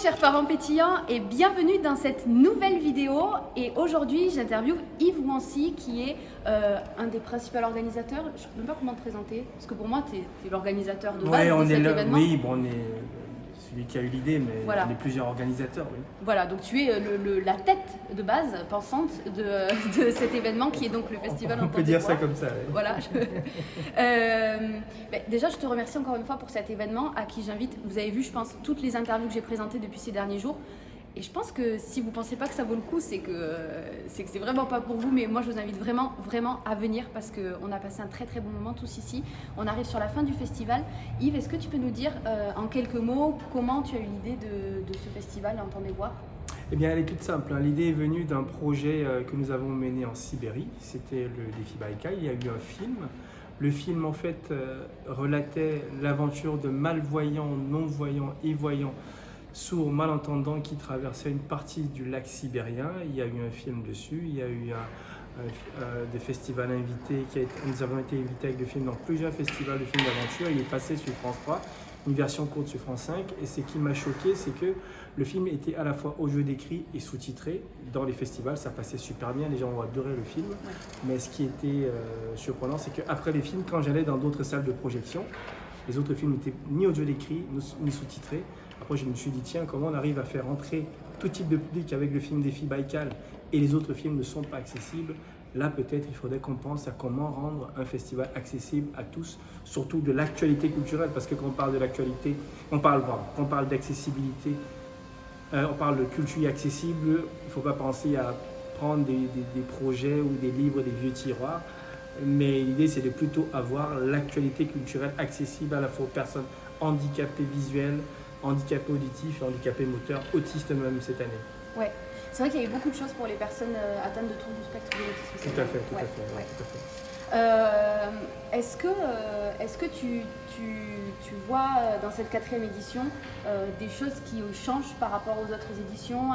chers parents pétillants et bienvenue dans cette nouvelle vidéo. Et aujourd'hui j'interviewe Yves Wancy qui est un des principaux organisateurs. Je ne sais même pas comment te présenter parce que pour moi tu es l'organisateur de base de cet événement. Oui, bon, on est celui qui a eu l'idée, mais voilà. On est plusieurs organisateurs. Oui. Voilà, donc tu es la tête de base pensante de cet événement qui est donc le festival. On peut dire ça comme ça. Oui. Voilà. Déjà, je te remercie encore une fois pour cet événement à qui j'invite. Vous avez vu, je pense, toutes les interviews que j'ai présentées depuis ces derniers jours. Et je pense que si vous ne pensez pas que ça vaut le coup, c'est que c'est vraiment pas pour vous. Mais moi, je vous invite vraiment, vraiment à venir parce qu'on a passé un très, très bon moment tous ici. On arrive sur la fin du festival. Yves, est-ce que tu peux nous dire en quelques mots comment tu as eu l'idée de ce festival, entendez voir? Eh bien, elle est toute simple. L'idée est venue d'un projet que nous avons mené en Sibérie. C'était le défi Baïkal. Il y a eu un film. Le film, en fait, relatait l'aventure de malvoyants, non-voyants et voyants, sourds, malentendants qui traversaient une partie du lac sibérien. Il y a eu un film dessus. Il y a eu des festivals invités. Nous avons été invités avec le film dans plusieurs festivals de films d'aventure. Il est passé sur France 3. Une version courte sur France 5, et ce qui m'a choqué, c'est que le film était à la fois audio décrit et sous-titré. Dans les festivals, ça passait super bien, les gens ont adoré le film. Mais ce qui était surprenant, c'est qu'après les films, quand j'allais dans d'autres salles de projection, les autres films n'étaient ni audio décrit, ni sous-titrés. Après, je me suis dit, tiens, comment on arrive à faire entrer tout type de public avec le film Défi Baïkal et les autres films ne sont pas accessibles. Là, peut-être, il faudrait qu'on pense à comment rendre un festival accessible à tous, surtout de l'actualité culturelle, parce que quand on parle de l'actualité, on parle d'accessibilité, on parle de culture accessible, il ne faut pas penser à prendre des projets ou des livres, des vieux tiroirs, mais l'idée, c'est de plutôt avoir l'actualité culturelle accessible à la fois aux personnes handicapées visuelles, handicapées auditives et handicapées moteurs, autistes même cette année. Ouais. C'est vrai qu'il y a eu beaucoup de choses pour les personnes atteintes de troubles du spectre de l'autisme. Tout à fait. Est-ce que tu vois dans cette 4e édition des choses qui changent par rapport aux autres éditions,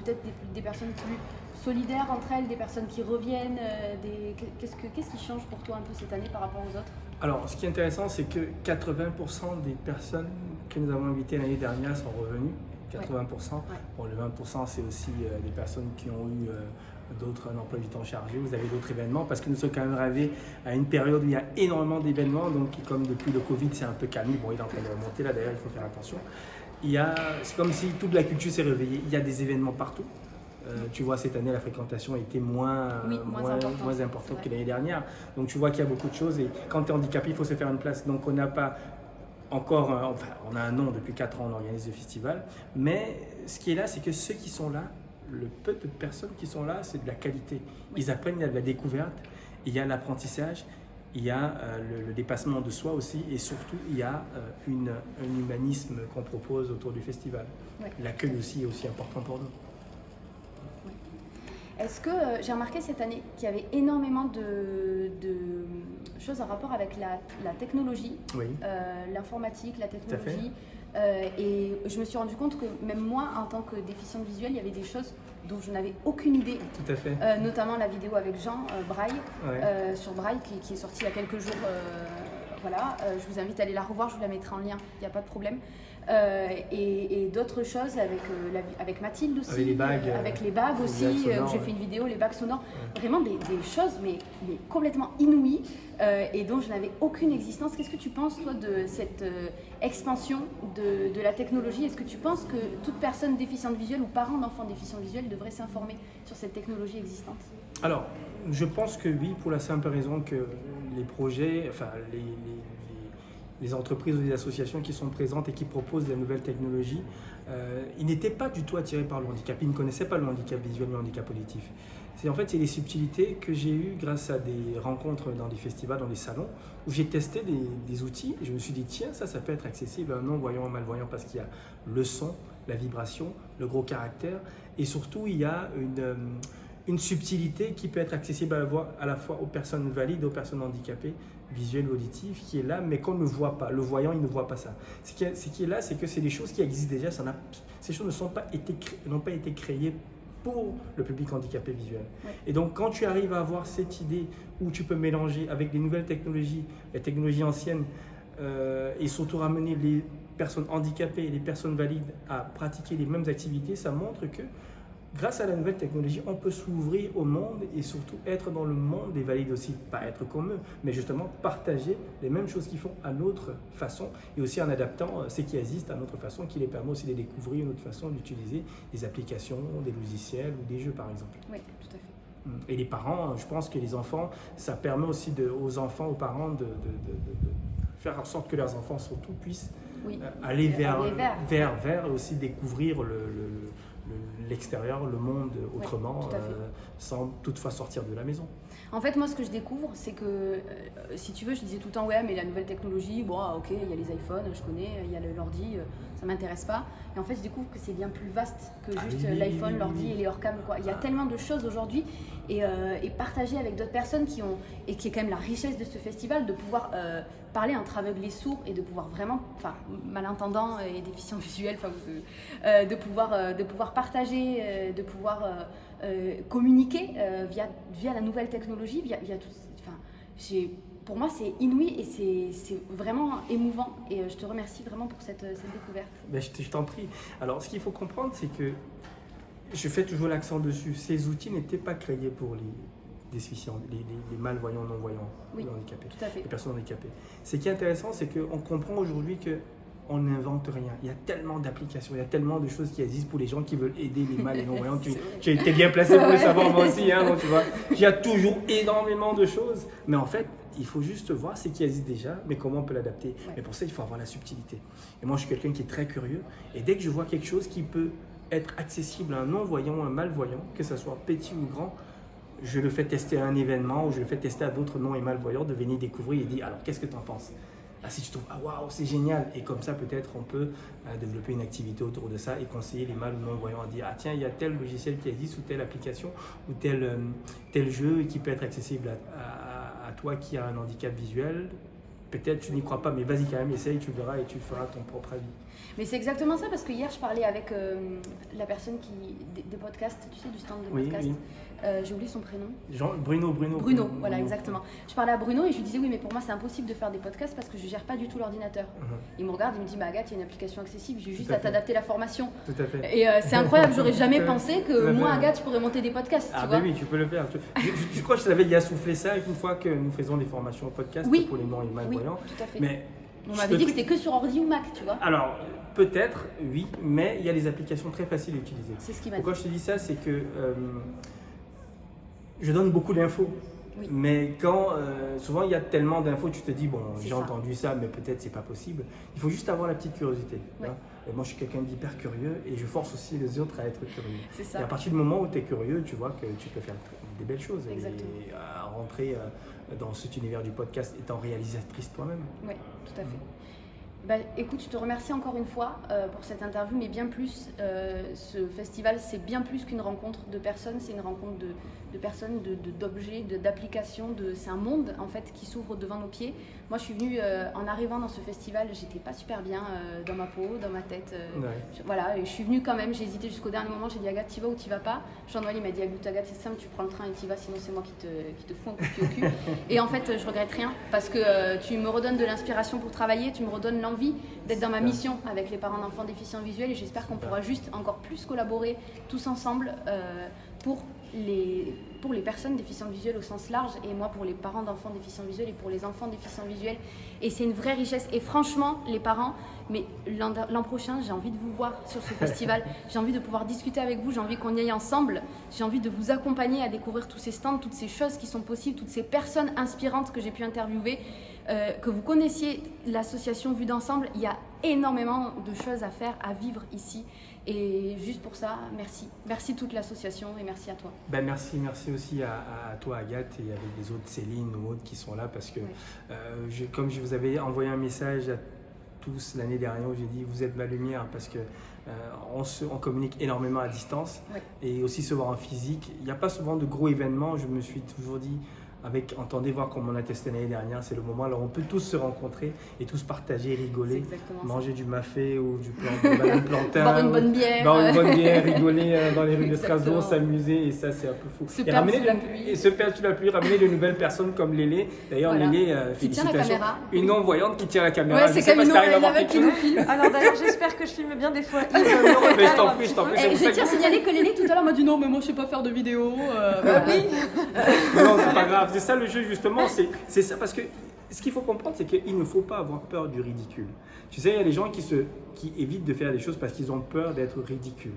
peut-être des personnes plus solidaires entre elles, des personnes qui reviennent, qu'est-ce qui change pour toi un peu cette année par rapport aux autres? Alors, ce qui est intéressant, c'est que 80% des personnes que nous avons invitées l'année dernière sont revenues. 80%. Ouais. Bon, le 20%, c'est aussi des personnes qui ont eu un emploi du temps chargé. Vous avez d'autres événements parce que nous sommes quand même arrivés à une période où il y a énormément d'événements. Donc, comme depuis le Covid, c'est un peu calme. Bon, il est en train de remonter là, d'ailleurs, il faut faire attention. C'est comme si toute la culture s'est réveillée. Il y a des événements partout. Tu vois, cette année, la fréquentation a été moins importante que l'année dernière. Donc, tu vois qu'il y a beaucoup de choses. Et quand tu es handicapé, il faut se faire une place. Donc, on n'a pas encore, on a un nom, depuis 4 ans, on organise le festival. Mais ce qui est là, c'est que ceux qui sont là, le peu de personnes qui sont là, c'est de la qualité. Ils apprennent, il y a de la découverte, il y a l'apprentissage, il y a le dépassement de soi aussi, et surtout, il y a un humanisme qu'on propose autour du festival. Ouais. L'accueil aussi est aussi important pour nous. Est-ce que j'ai remarqué cette année qu'il y avait énormément de choses en rapport avec la technologie, oui. L'informatique, la technologie, et je me suis rendu compte que même moi, en tant que déficiente visuelle, il y avait des choses dont je n'avais aucune idée. Tout à fait. Notamment la vidéo avec Jean Braille, ouais. Sur Braille, qui est sortie il y a quelques jours. Voilà, je vous invite à aller la revoir, je vous la mettrai en lien, il n'y a pas de problème. Et d'autres choses avec Mathilde aussi, avec les bagues aussi, où j'ai fait une vidéo, les bagues sonores, vraiment des choses mais complètement inouïes et dont je n'avais aucune existence. Qu'est-ce que tu penses toi de cette expansion de la technologie? Est-ce que tu penses que toute personne déficiente visuelle ou parent d'enfants déficients visuels devrait s'informer sur cette technologie existante? Alors, je pense que oui, pour la simple raison que les projets, les entreprises ou les associations qui sont présentes et qui proposent des nouvelles technologies, ils n'étaient pas du tout attirés par le handicap. Ils ne connaissaient pas le handicap visuel ou le handicap auditif. C'est des subtilités que j'ai eues grâce à des rencontres dans des festivals, dans des salons, où j'ai testé des outils et je me suis dit, tiens, ça peut être accessible à un non-voyant, un malvoyant, parce qu'il y a le son, la vibration, le gros caractère, et surtout, il y a une subtilité qui peut être accessible à la fois aux personnes valides, aux personnes handicapées, visuelles ou auditives, qui est là, mais qu'on ne voit pas. Le voyant, il ne voit pas ça. Ce qui est là, c'est que c'est des choses qui existent déjà. Ces choses n'ont pas été créées pour le public handicapé visuel. Ouais. Et donc, quand tu arrives à avoir cette idée où tu peux mélanger avec des nouvelles technologies, les technologies anciennes, et surtout ramener les personnes handicapées et les personnes valides à pratiquer les mêmes activités, ça montre que grâce à la nouvelle technologie, on peut s'ouvrir au monde et surtout être dans le monde des valides aussi. Pas être comme eux, mais justement partager les mêmes choses qu'ils font à notre façon et aussi en adaptant ce qui existe à notre façon, qui les permet aussi de découvrir une autre façon d'utiliser des applications, des logiciels ou des jeux par exemple. Oui, tout à fait. Et les parents, je pense que les enfants, ça permet aussi aux enfants, aux parents de faire en sorte que leurs enfants surtout puissent aller vers aussi découvrir l'extérieur, le monde autrement, sans toutefois sortir de la maison. En fait, moi, ce que je découvre, c'est que, si tu veux, je disais tout le temps, ouais, mais la nouvelle technologie, bon, ok, il y a les iPhones, je connais, il y a l'ordi, ça m'intéresse pas. Et en fait, je découvre que c'est bien plus vaste que juste l'iPhone, l'ordi et les hors-cam, quoi. Il y a tellement de choses aujourd'hui et partager avec d'autres personnes qui est quand même la richesse de ce festival, de pouvoir parler entre aveugles et sourds et de pouvoir vraiment, enfin, malentendants et déficients visuels, de pouvoir partager, de pouvoir communiquer via la nouvelle technologie, via tout. Enfin, pour moi, c'est inouï et c'est vraiment émouvant. Et je te remercie vraiment pour cette découverte. Ben, je t'en prie. Alors, ce qu'il faut comprendre, c'est que je fais toujours l'accent dessus. Ces outils n'étaient pas créés pour les déficients, les malvoyants, non-voyants, les handicapés, tout à fait. Les personnes handicapées. Ce qui est intéressant, c'est qu'on comprend aujourd'hui qu'on n'invente rien. Il y a tellement d'applications, il y a tellement de choses qui existent pour les gens qui veulent aider les mal et non-voyants. Tu es bien placé pour le savoir, moi aussi. Hein, donc, tu vois, il y a toujours énormément de choses. Mais en fait, il faut juste voir ce qui existe déjà, mais comment on peut l'adapter. Ouais. Mais pour ça, il faut avoir la subtilité. Et moi, je suis quelqu'un qui est très curieux. Et dès que je vois quelque chose qui peut être accessible à un non-voyant ou un malvoyant, que ce soit petit ou grand, je le fais tester à un événement ou je le fais tester à d'autres non et malvoyants de venir découvrir et dire alors qu'est-ce que tu en penses? Ah, si tu trouves ah waouh c'est génial, et comme ça peut-être on peut développer une activité autour de ça et conseiller les mal ou non-voyants à dire ah tiens il y a tel logiciel qui existe ou telle application ou tel jeu qui peut être accessible à toi qui a un handicap visuel. Peut-être tu n'y crois pas, mais vas-y quand même, essaye, tu verras et tu feras ton propre avis. Mais c'est exactement ça, parce que hier je parlais avec la personne des podcasts, tu sais, du stand de podcast. Oui. J'ai oublié son prénom. Bruno, voilà, exactement. Je parlais à Bruno et je lui disais oui, mais pour moi c'est impossible de faire des podcasts parce que je gère pas du tout l'ordinateur. Il me regarde, il me dit bah Agathe, il y a une application accessible, j'ai juste à t'adapter la formation. Tout à fait. Et c'est incroyable, j'aurais jamais pensé que moi Agathe je pourrais monter des podcasts. Ah bah oui, tu peux le faire. Je crois que je t'avais déjà soufflé ça une fois que nous faisons des formations au podcast pour les non et malvoyants. Oui, tout à fait. Mais on m'avait dit que c'était que sur ordi ou Mac, tu vois. Alors, peut-être, oui, mais il y a des applications très faciles à utiliser. C'est ce qui m'a dit. Pourquoi je te dis ça, c'est que je donne beaucoup d'infos. Oui. Mais quand souvent il y a tellement d'infos, tu te dis bon, j'ai entendu ça, mais peut-être c'est pas possible. Il faut juste avoir la petite curiosité. Ouais. Hein. Et moi, je suis quelqu'un d'hyper curieux et je force aussi les autres à être curieux. C'est ça. Et à partir du moment où tu es curieux, tu vois que tu peux faire des belles choses. Exactement. Et rentrer dans cet univers du podcast étant réalisatrice toi-même. Oui, tout à fait. Bah, écoute, je te remercie encore une fois pour cette interview, mais bien plus, ce festival, c'est bien plus qu'une rencontre de personnes, c'est une rencontre de personnes, d'objets, d'applications, c'est un monde en fait qui s'ouvre devant nos pieds. Moi, je suis venue, en arrivant dans ce festival, j'étais pas super bien dans ma peau, dans ma tête. Voilà, et je suis venue quand même, j'ai hésité jusqu'au dernier moment, j'ai dit Agathe, t'y vas ou t'y vas pas? Jean-Noël, il m'a dit écoute Agathe, c'est simple, tu prends le train et t'y vas, sinon c'est moi qui te fous un coup de pied au cul. Et en fait, je regrette rien, parce que tu me redonnes de l'inspiration pour travailler, tu me redonnes l'envie d'être dans ma mission avec les parents d'enfants déficients visuels, et j'espère qu'on pourra juste encore plus collaborer tous ensemble pour les personnes déficientes visuelles au sens large, et moi pour les parents d'enfants déficients visuels et pour les enfants déficients visuels. Et c'est une vraie richesse. Et franchement, les parents, mais l'an prochain, j'ai envie de vous voir sur ce festival. J'ai envie de pouvoir discuter avec vous, j'ai envie qu'on y aille ensemble. J'ai envie de vous accompagner à découvrir tous ces stands, toutes ces choses qui sont possibles, toutes ces personnes inspirantes que j'ai pu interviewer. Que vous connaissiez l'association Vue d'Ensemble, il y a énormément de choses à faire, à vivre ici. Et juste pour ça, merci. Merci toute l'association et merci à toi. Ben merci aussi à toi Agathe et avec les autres Céline ou autres qui sont là parce que comme je vous avais envoyé un message à tous l'année dernière où j'ai dit vous êtes ma lumière parce que on communique énormément à distance et aussi se voir en physique. Il n'y a pas souvent de gros événements, je me suis toujours dit Entendez voir comme on a testé l'année dernière, c'est le moment. Alors on peut tous se rencontrer et tous partager, rigoler, manger du mafé ou du plantain, boire une bonne bière, rigoler dans les rues de Strasbourg, s'amuser, et ça c'est un peu fou. Se perdre sous la pluie, ramener de nouvelles personnes comme Lélé. D'ailleurs Lélé, qui tient la caméra, une non-voyante qui tient la caméra. Ouais, c'est Camino, qui nous filme. Alors d'ailleurs j'espère que je filme bien des fois. Mais je t'en prie. Je tiens à signaler que Lélé tout à l'heure m'a dit non mais moi je sais pas faire de vidéo. Oui. Non, c'est pas grave. C'est ça le jeu justement, c'est ça, parce que ce qu'il faut comprendre, c'est qu'il ne faut pas avoir peur du ridicule. Tu sais, il y a des gens qui évitent de faire des choses parce qu'ils ont peur d'être ridicules.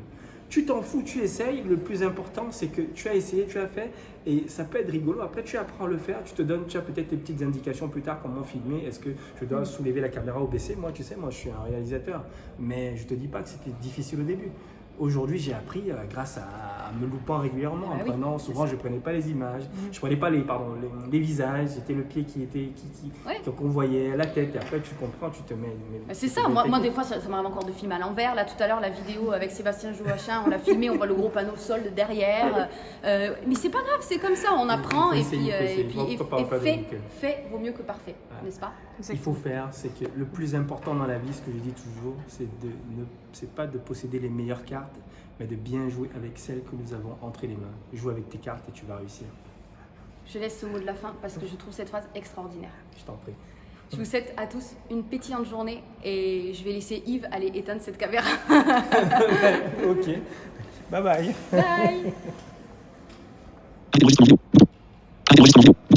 Tu t'en fous, tu essayes. Le plus important, c'est que tu as essayé, tu as fait, et ça peut être rigolo. Après, tu apprends à le faire. Tu as peut-être tes petites indications plus tard, comment filmer. Est-ce que je dois soulever la caméra ou baisser? Moi, tu sais, je suis un réalisateur, mais je te dis pas que c'était difficile au début. Aujourd'hui, j'ai appris grâce à me loupant régulièrement. Souvent, je ne prenais pas les images, je ne prenais pas les visages, c'était le pied qu'on voyait, la tête, et après tu comprends, tu te mets. C'est ça, moi des fois ça m'arrive encore de filmer à l'envers. Là tout à l'heure, la vidéo avec Sébastien Joachim, on l'a filmé, on voit le gros panneau solde derrière. Mais c'est pas grave, c'est comme ça, on apprend et puis fait vaut mieux que parfait, n'est-ce pas? Il faut faire, c'est que le plus important dans la vie, ce que je dis toujours, c'est pas de posséder les meilleures cartes, mais de bien jouer avec celles que nous avons entre les mains. Joue avec tes cartes et tu vas réussir. Je laisse ce mot de la fin parce que je trouve cette phrase extraordinaire. Je t'en prie. Je vous souhaite à tous une pétillante journée et je vais laisser Yves aller éteindre cette caméra. Ok. Bye bye. Bye.